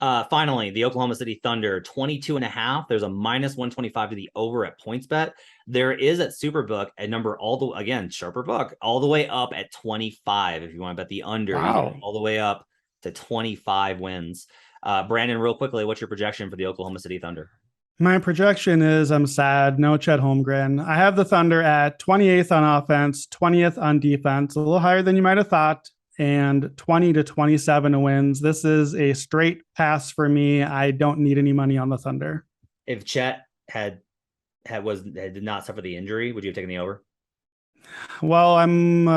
Finally, the Oklahoma City Thunder, 22.5. There's a minus 125 to the over at PointsBet. There is at Superbook a number sharper book, all the way up at 25. If you want to bet the under, you Wow. go all the way up to 25 wins. Brandon, real quickly, what's your projection for the Oklahoma City Thunder? My projection is I'm sad. No Chet Holmgren. I have the Thunder at 28th on offense, 20th on defense, a little higher than you might have thought, and 20 to 27 wins. This is a straight pass for me. I don't need any money on the Thunder. If Chet did not suffer the injury, would you have taken the over? Well,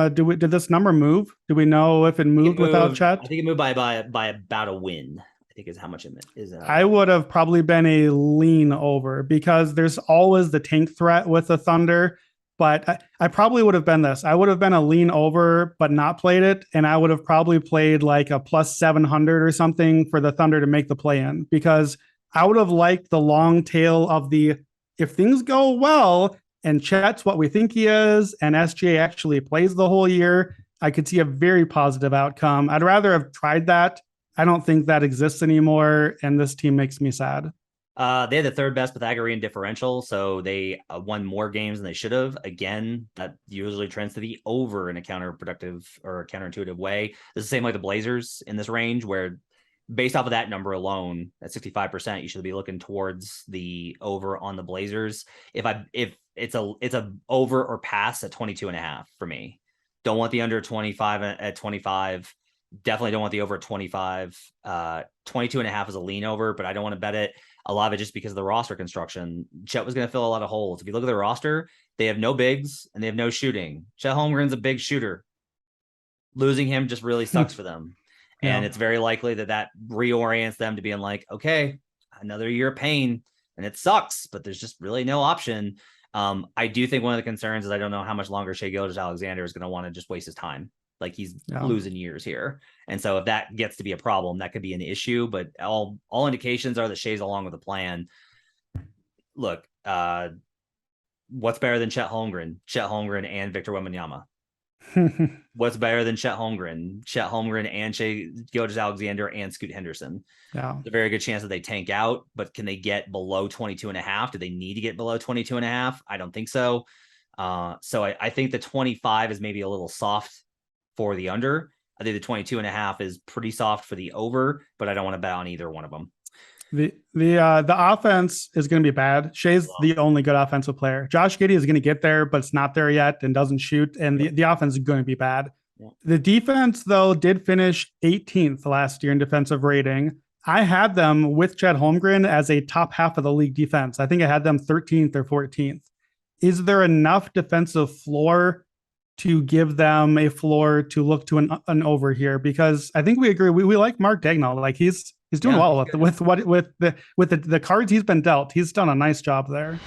did this number move? Do we know if it moved without Chet? I think it moved by about a win. I think is how much it is. I would have probably been a lean over because there's always the tank threat with the Thunder. But I probably would have been this. I would have been a lean over, but not played it. And I would have probably played like a plus 700 or something for the Thunder to make the play in, because I would have liked the long tail of if things go well and Chet's what we think he is and SGA actually plays the whole year, I could see a very positive outcome. I'd rather have tried that. I don't think that exists anymore, and this team makes me sad. They had the third best Pythagorean differential, so they won more games than they should have. Again, that usually trends to the over in a counterproductive or counterintuitive way. This is the same like the Blazers in this range, where based off of that number alone, at 65%, you should be looking towards the over on the Blazers. If it's a over or pass at 22.5 for me. Don't want the under 25 at 25. Definitely don't want the over at 25. 22.5 is a lean over, but I don't want to bet it. A lot of it just because of the roster construction. Chet was going to fill a lot of holes. If you look at the roster, they have no bigs and they have no shooting. Chet Holmgren's a big shooter. Losing him just really sucks for them. And it's very likely that reorients them to being like, okay, another year of pain and it sucks, but there's just really no option. I do think one of the concerns is I don't know how much longer Shai Gilgeous-Alexander is going to want to just waste his time. Like he's losing years here. And so if that gets to be a problem, that could be an issue. But all indications are that Shai's along with the plan. Look, what's better than Chet Holmgren? Chet Holmgren and Victor Wembanyama. What's better than Chet Holmgren? Chet Holmgren and Shai Gilgeous-Alexander and Scoot Henderson. Yeah. There's a very good chance that they tank out, but can they get below 22.5? Do they need to get below 22.5? I don't think so. So I think the 25 is maybe a little soft for the under. I think the 22.5 is pretty soft for the over, but I don't want to bet on either one of them. The offense is going to be bad. Shai's the only good offensive player. Josh Giddey is going to get there, but it's not there yet and doesn't shoot. And the offense is going to be bad. Yeah. The defense, though, did finish 18th last year in defensive rating. I had them with Chet Holmgren as a top half of the league defense. I think I had them 13th or 14th. Is there enough defensive floor to give them a floor to look to an over here? Because I think we agree. We like Mark Daigneault. Like he's doing well with the cards he's been dealt. He's done a nice job there.